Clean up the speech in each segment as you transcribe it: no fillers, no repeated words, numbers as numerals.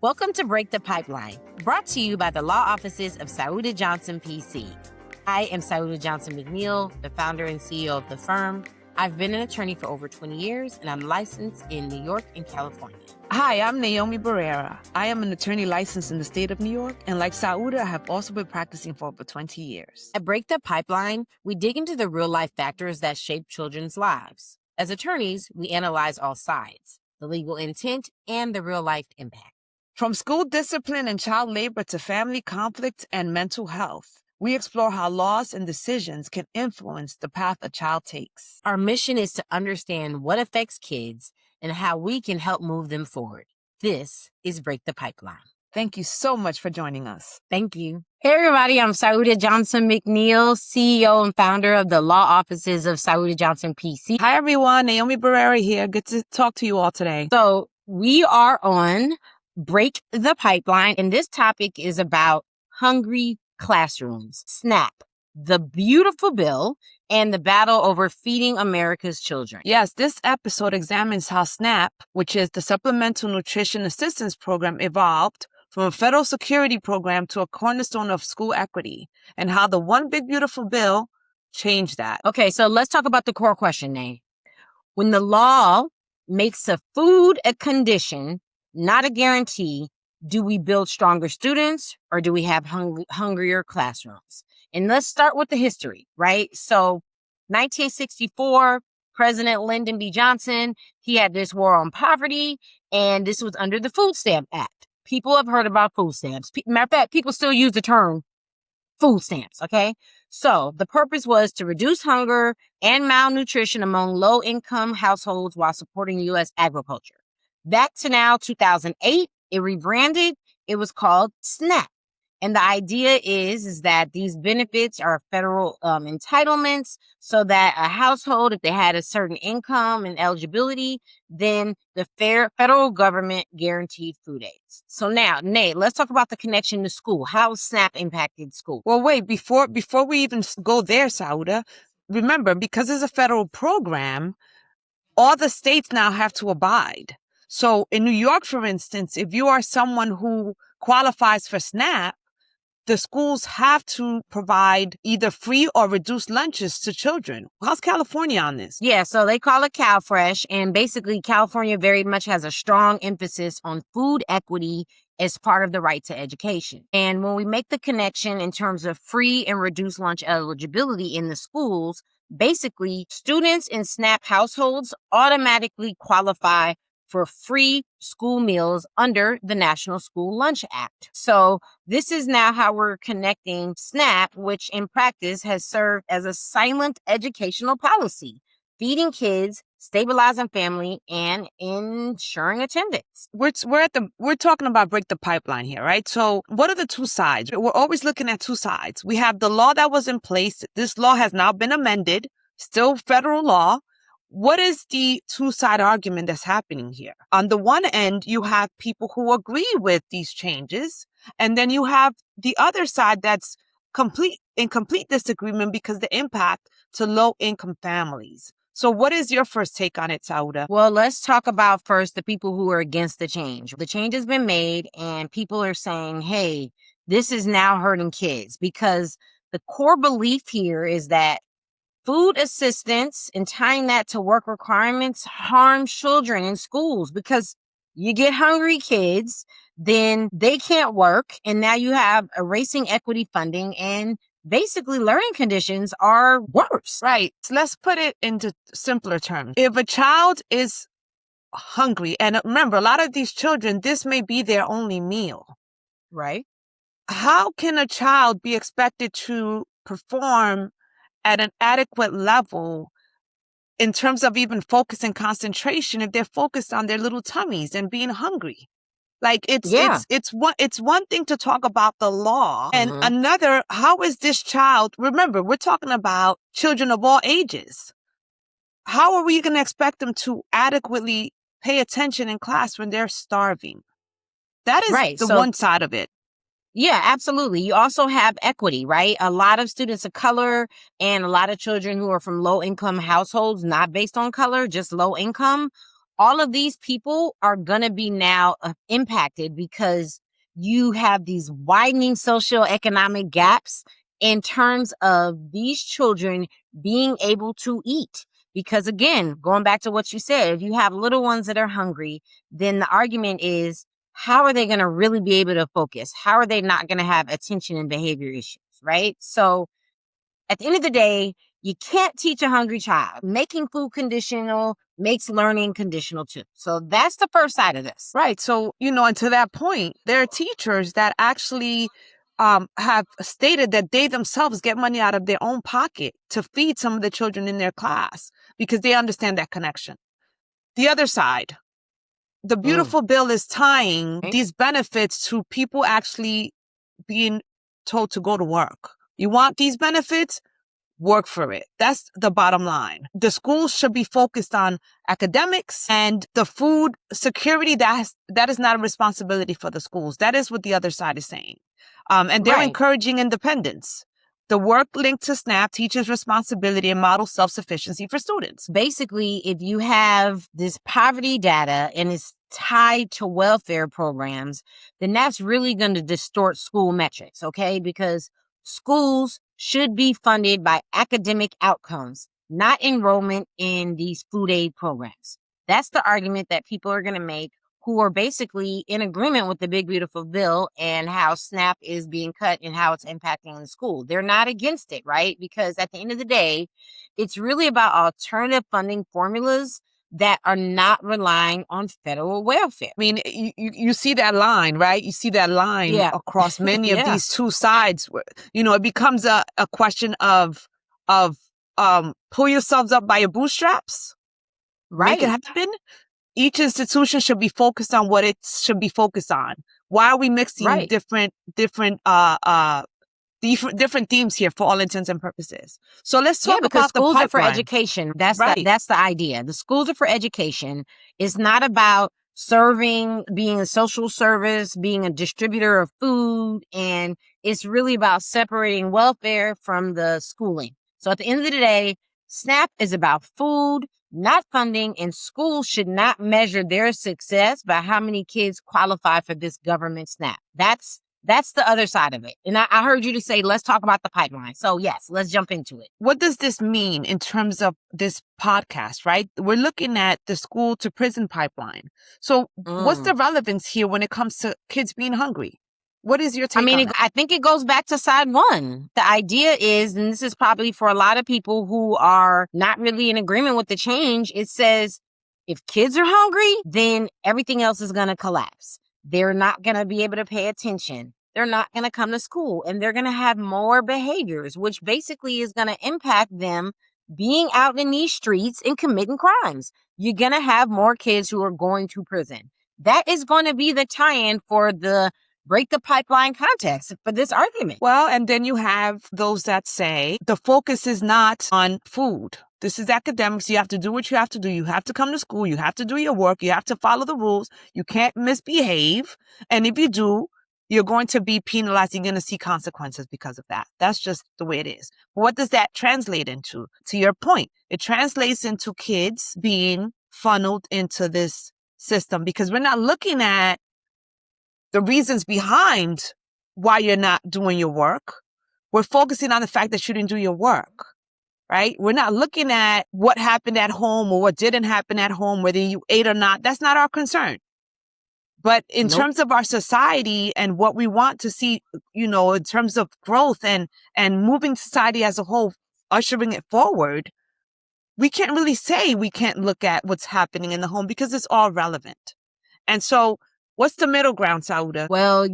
Welcome to Break the Pipeline, brought to you by the law offices of Sauda Johnson PC. I am Sauda Johnson McNeil, the founder and CEO of the firm. I've been an attorney for over 20 years, and I'm licensed in New York and California. Hi, I'm Naomi Barrera. I am an attorney licensed in the state of New York, and like Sauda, I have also been practicing for over 20 years. At Break the Pipeline, we dig into the real-life factors that shape children's lives. As attorneys, we analyze all sides, the legal intent and the real-life impact. From school discipline and child labor to family conflict and mental health, we explore how laws and decisions can influence the path a child takes. Our mission is to understand what affects kids and how we can help move them forward. This is Break the Pipeline. Thank you so much for joining us. Thank you. Hey, everybody. I'm Sauda Johnson McNeil, CEO and founder of the law offices of Sauda Johnson PC. Hi, everyone. Naomi Barrera here. Good to talk to you all today. So we are on Break the Pipeline, and this topic is about hungry classrooms, SNAP, the beautiful bill, and the battle over feeding America's children. Yes, this episode examines how SNAP, which is the Supplemental Nutrition Assistance Program, evolved from a federal security program to a cornerstone of school equity, and how the One Big Beautiful Bill changed that. Okay, so let's talk about the core question, Nay. When the law makes a food a condition, not a guarantee, do we build stronger students or do we have hungrier classrooms? And let's start with the history, right? So 1964, President Lyndon B. Johnson, he had this war on poverty, and this was under the Food Stamp Act. People have heard about food stamps. Matter of fact, people still use the term food stamps, okay? So the purpose was to reduce hunger and malnutrition among low-income households while supporting U.S. agriculture. Back to now, 2008, it rebranded. It was called SNAP. And the idea is that these benefits are federal entitlements so that a household, if they had a certain income and eligibility, then the federal government guaranteed food aids. So now, Nate, let's talk about the connection to school. How SNAP impacted school? Well, wait, before we even go there, Sauda, remember, because it's a federal program, all the states now have to abide. So in New York, for instance, if you are someone who qualifies for SNAP, the schools have to provide either free or reduced lunches to children. How's California on this? Yeah, so they call it CalFresh, and basically California very much has a strong emphasis on food equity as part of the right to education. And when we make the connection in terms of free and reduced lunch eligibility in the schools, basically students in SNAP households automatically qualify for free school meals under the National School Lunch Act. So this is now how we're connecting SNAP, which in practice has served as a silent educational policy, feeding kids, stabilizing family, and ensuring attendance. We're talking about Break the Pipeline here, right? So what are the two sides? We're always looking at two sides. We have the law that was in place. This law has now been amended, still federal law. What is the two-side argument that's happening here? On the one end, you have people who agree with these changes, and then you have the other side that's in complete disagreement because the impact to low-income families. So what is your first take on it, Sauda? Well, let's talk about first the people who are against the change. The change has been made, and people are saying, hey, this is now hurting kids, because the core belief here is that food assistance and tying that to work requirements harm children in schools, because you get hungry kids, then they can't work, and now you have erasing equity funding, and basically learning conditions are worse. Right. So let's put it into simpler terms. If a child is hungry, and remember, a lot of these children, this may be their only meal. Right. How can a child be expected to perform at an adequate level in terms of even focus and concentration if they're focused on their little tummies and being hungry? Like it's one thing to talk about the law, and another, how is this child? Remember, we're talking about children of all ages. How are we going to expect them to adequately pay attention in class when they're starving? That is right. The one side of it. Yeah, absolutely. You also have equity, right? A lot of students of color and a lot of children who are from low income households, not based on color, just low income, all of these people are going to be now impacted because you have these widening socioeconomic gaps in terms of these children being able to eat. Because again, going back to what you said, if you have little ones that are hungry, then the argument is, how are they going to really be able to focus? How are they not going to have attention and behavior issues, right? So at the end of the day, you can't teach a hungry child. Making food conditional makes learning conditional too. So that's the first side of this. Right. So, and to that point, there are teachers that actually have stated that they themselves get money out of their own pocket to feed some of the children in their class because they understand that connection. The other side, the beautiful bill is tying these benefits to people actually being told to go to work. You want these benefits? Work for it. That's the bottom line. The schools should be focused on academics, and the food security, that is not a responsibility for the schools. That is what the other side is saying. And they're encouraging independence. The work linked to SNAP teaches responsibility and models self-sufficiency for students. Basically, if you have this poverty data and it's tied to welfare programs, then that's really going to distort school metrics, okay? Because schools should be funded by academic outcomes, not enrollment in these food aid programs. That's the argument that people are going to make who are basically in agreement with the big, beautiful bill and how SNAP is being cut and how it's impacting the school. They're not against it, right? Because at the end of the day, it's really about alternative funding formulas that are not relying on federal welfare. I mean, you see that line, right? You see that line across many of these two sides. Where, it becomes a question of pull yourselves up by your bootstraps, make it happen. Each institution should be focused on what it should be focused on. Why are we mixing different themes here for all intents and purposes? So let's talk about the schools pipeline. are for education. That's the idea. The schools are for education. It's not about serving, being a social service, being a distributor of food, and it's really about separating welfare from the schooling. So at the end of the day, SNAP is about food, not funding, and schools should not measure their success by how many kids qualify for this government SNAP. That's the other side of it. And I heard you to say, let's talk about the pipeline. So yes, let's jump into it. What does this mean in terms of this podcast, right? We're looking at the school to prison pipeline. So what's the relevance here when it comes to kids being hungry? What is your take on that? I think it goes back to side one. The idea is, and this is probably for a lot of people who are not really in agreement with the change, it says if kids are hungry, then everything else is going to collapse. They're not going to be able to pay attention. They're not going to come to school, and they're going to have more behaviors, which basically is going to impact them being out in these streets and committing crimes. You're going to have more kids who are going to prison. That is going to be the tie-in for the break the pipeline context for this argument. Well, and then you have those that say the focus is not on food. This is academics. You have to do what you have to do. You have to come to school. You have to do your work. You have to follow the rules. You can't misbehave. And if you do, you're going to be penalized. You're going to see consequences because of that. That's just the way it is. What does that translate into? To your point, it translates into kids being funneled into this system because we're not looking at the reasons behind why you're not doing your work. We're focusing on the fact that you didn't do your work, right? We're not looking at what happened at home or what didn't happen at home, whether you ate or not. That's not our concern. But in terms of our society and what we want to see, in terms of growth and moving society as a whole, ushering it forward, we can't really say we can't look at what's happening in the home because it's all relevant. And so what's the middle ground, Sauda? Well,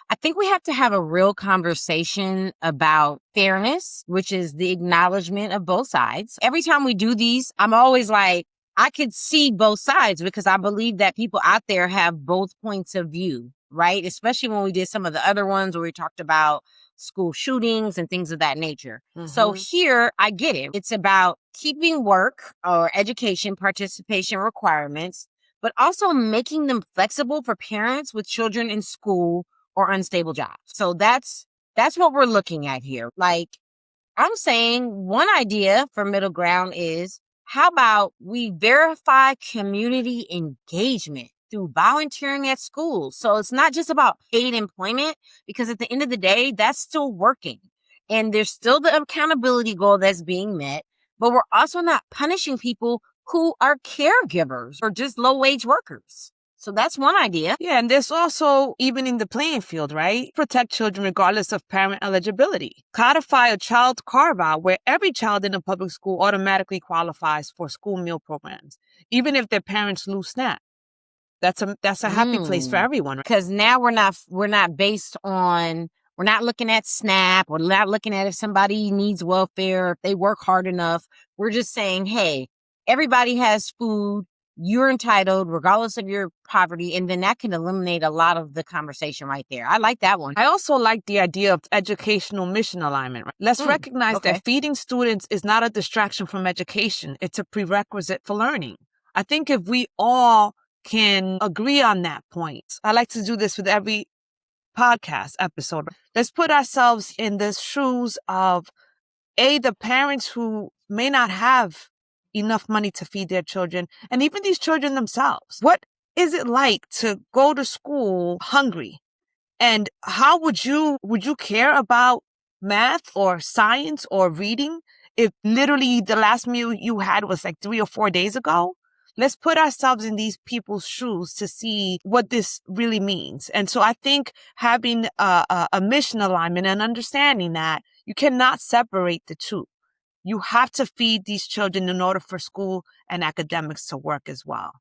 I think we have to have a real conversation about fairness, which is the acknowledgement of both sides. Every time we do these, I'm always like, I could see both sides because I believe that people out there have both points of view, right? Especially when we did some of the other ones where we talked about school shootings and things of that nature. So here, I get it. It's about keeping work or education participation requirements, but also making them flexible for parents with children in school or unstable jobs. So that's what we're looking at here. Like I'm saying, one idea for middle ground is How about we verify community engagement through volunteering at schools? So it's not just about paid employment, because at the end of the day, that's still working. And there's still the accountability goal that's being met, but we're also not punishing people who are caregivers or just low wage workers. So that's one idea. Yeah, and there's also evening the playing field, right? Protect children regardless of parent eligibility. Codify a child carve-out where every child in a public school automatically qualifies for school meal programs, even if their parents lose SNAP. That's a happy place for everyone. Because now we're not based on, we're not looking at SNAP. We're not looking at if somebody needs welfare, if they work hard enough. We're just saying, hey, everybody has food. You're entitled regardless of your poverty. And then that can eliminate a lot of the conversation right there. I like that one. I also like the idea of educational mission alignment. Let's recognize that feeding students is not a distraction from education. It's a prerequisite for learning. I think if we all can agree on that point, I like to do this with every podcast episode. Let's put ourselves in the shoes of the parents who may not have enough money to feed their children, and even these children themselves. What is it like to go to school hungry? And how would you care about math or science or reading if literally the last meal you had was like 3 or 4 days ago? Let's put ourselves in these people's shoes to see what this really means. And so I think having a mission alignment and understanding that you cannot separate the two. You have to feed these children in order for school and academics to work as well.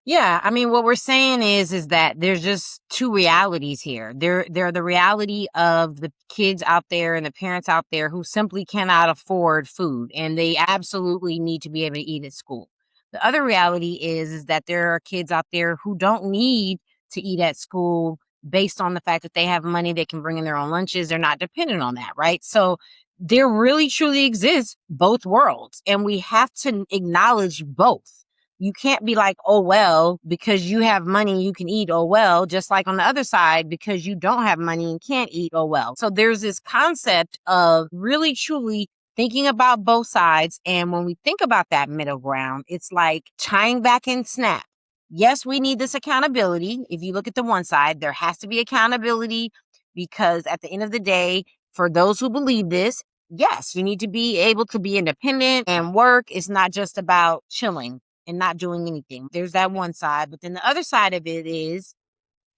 Yeah, I mean, what we're saying is that there's just two realities here. There are the reality of the kids out there and the parents out there who simply cannot afford food, and they absolutely need to be able to eat at school. The other reality is that there are kids out there who don't need to eat at school based on the fact that they have money, they can bring in their own lunches. They're not dependent on that, right? So there really truly exists both worlds, and we have to acknowledge both. You can't be like, oh, well, because you have money, you can eat, oh, well, just like on the other side, because you don't have money and can't eat, oh, well. So there's this concept of really truly thinking about both sides. And when we think about that middle ground, it's like tying back in SNAP. Yes, we need this accountability. If you look at the one side, there has to be accountability, because at the end of the day, for those who believe this, yes, you need to be able to be independent and work. It's not just about chilling and not doing anything. There's that one side. But then the other side of it is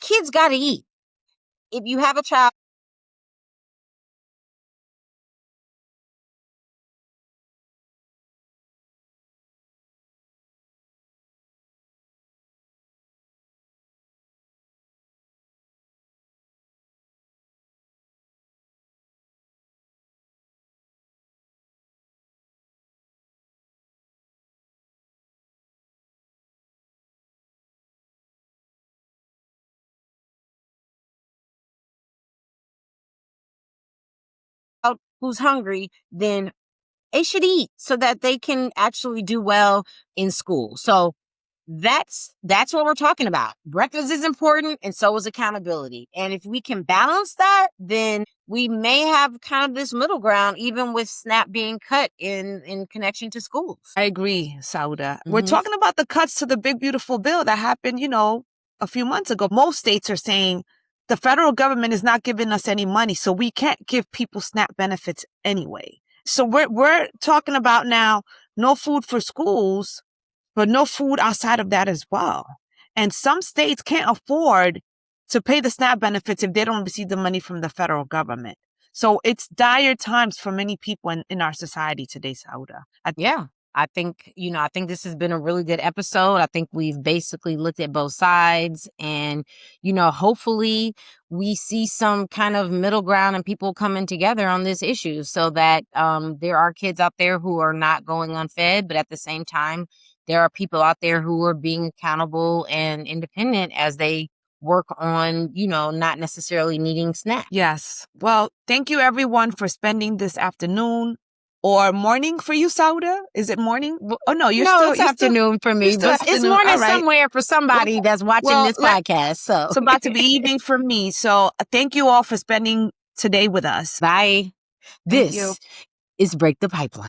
kids got to eat. If you have a child, who's hungry, then they should eat so that they can actually do well in school. So that's what we're talking about. Breakfast is important, and so is accountability. And if we can balance that, then we may have kind of this middle ground, even with SNAP being cut in connection to schools. I agree, Sauda. We're talking about the cuts to the big, beautiful bill that happened, a few months ago. Most states are saying the federal government is not giving us any money, so we can't give people SNAP benefits anyway. So we're talking about now no food for schools, but no food outside of that as well. And some states can't afford to pay the SNAP benefits if they don't receive the money from the federal government. So it's dire times for many people in our society today, Sauda. I think this has been a really good episode. I think we've basically looked at both sides, and, hopefully we see some kind of middle ground and people coming together on this issue so that there are kids out there who are not going unfed, but at the same time, there are people out there who are being accountable and independent as they work on, not necessarily needing SNAP. Yes. Well, thank you everyone for spending this afternoon or morning for you, Sauda. Is it morning? Oh, no, it's afternoon for me, but it's morning somewhere for somebody that's watching this podcast. So it's about to be evening for me. So thank you all for spending today with us. Bye. This is Break the Pipeline.